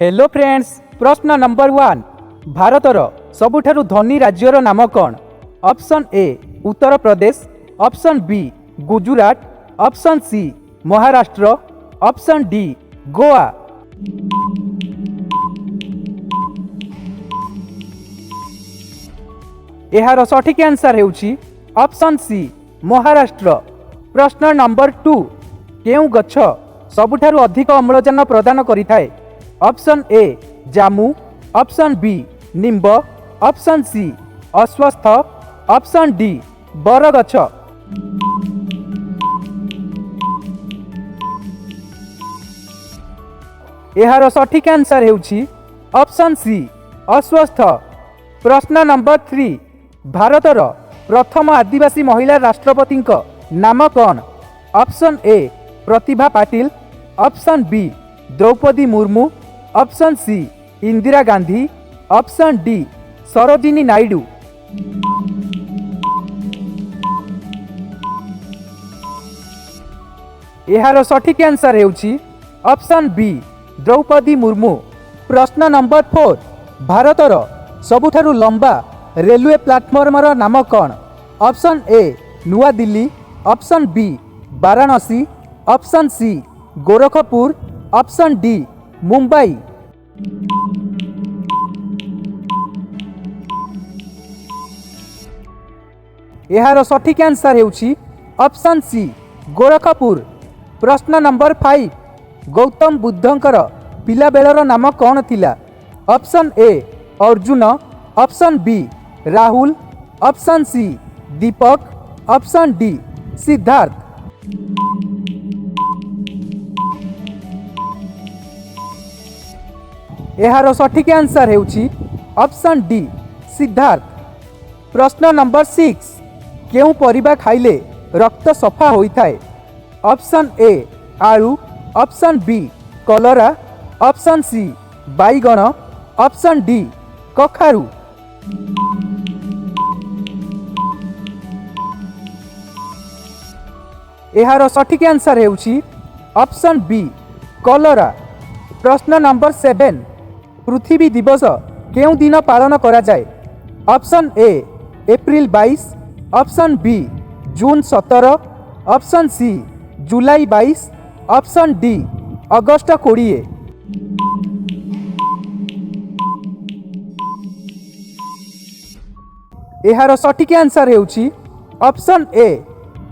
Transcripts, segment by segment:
Hello friends, प्रश्न number 1। भारतर सबुठारु धनी राज्यर नाम कौन? Option A Uttar Pradesh, option B Gujarat, option C Maharashtra, option D Goa. एहार सठिक आंसर हेउछि ऑप्शन सी महाराष्ट्र। प्रश्न नंबर 2। केउ गछ सबुठारु अधिक अम्लजान प्रदान करिथाए? ऑप्शन ए जामु, ऑप्शन बी निम्ब, ऑप्शन सी अश्वस्थ, ऑप्शन डी बरगछ। एहार सठिक आंसर हेउछि ऑप्शन सी अश्वस्थ। प्रश्न नंबर 3। भारतर प्रथम आदिवासी महिला राष्ट्रपति नाम कौन? Option A Pratibha Patil, option B Droupadi Murmu, option C Indira Gandhi, option D Sarojini Naidu. एहार सठिक आंसर हेउछि ऑप्शन बी द्रौपदी मुर्मू। प्रश्न नंबर 4। भारतर सबुठारु लंबा रेलवे प्लाटफर्मर नाम कौन? ऑप्शन ए नुआ Delhi, option B Varanasi, option C Gorakhpur, option D Mumbai. एहार सठिक आंसर हेउछि ऑप्शन सी गोरखपुर। प्रश्न नंबर 5। गौतम बुद्धंकर पिला बेलर नाम कौन थिला? Option A Arjun, option B Rahul, option C Deepak, option D Siddharth. एहार सठिक आंसर हेउछि ऑप्शन डी सिद्धार्थ। प्रश्न नंबर 6। केउ परिबा खाइले रक्त सफा होइथाए? ऑप्शन ए आलू, ऑप्शन बी कलरा, ऑप्शन सी बैगण, ऑप्शन डी कखारू। एहार सठिक आंसर हेउछि ऑप्शन बी कलरा। प्रश्न नंबर 7। पृथ्वी दिवस केउ दिन पालन करा जाए? Option A April 22, option B June 17, option C July 22, option D अगस्त 20। एहार सठिक आंसर हेउछि ऑप्शन ए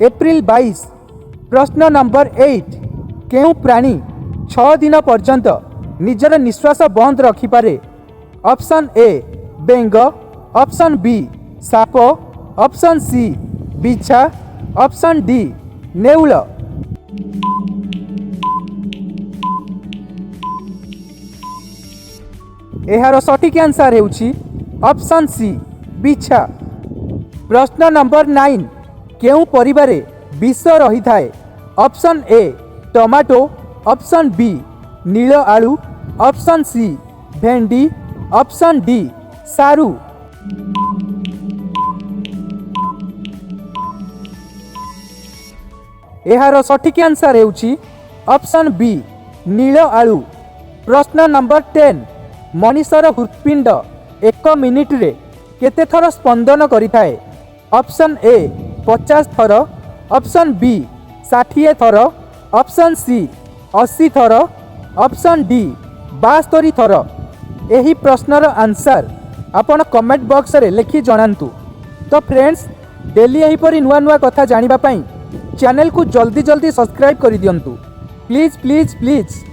एप्रिल 22। प्रश्न नंबर 8। केउ प्राणी 6 दिन पर्यंत निजर निश्वास बंद रखिपारे? ऑप्शन ए बेंग, ऑप्शन बी साप, ऑप्शन सी बिछा, ऑप्शन डी नेउल। एहार सठिक आंसर हेउछि ऑप्शन सी बिछा। प्रश्न नंबर 9। केउ परिबारे विष रही थाए? Option A tomato, option B नील आलू, ऑप्शन सी भेंडी, ऑप्शन डी सारू। एहार सठिक आंसर हेउछि ऑप्शन बी नील आलू। प्रश्न नंबर 10। मनीषर हृत्पिंड 1 मिनिट रे केते थर स्पंदन करिथाए? ऑप्शन ए 50 थर, ऑप्शन बी 60 थर, ऑप्शन सी 80 थर, ऑप्शन डी 72 थर। एही प्रश्नर आंसर आपण कमेंट बॉक्स रे लिखि जणांतु। तो फ्रेंड्स, डेली एहीपरि नुआ नुआ कथा जानिबा पई चैनल को जल्दी जल्दी सब्सक्राइब करि दियंतु। Please please please.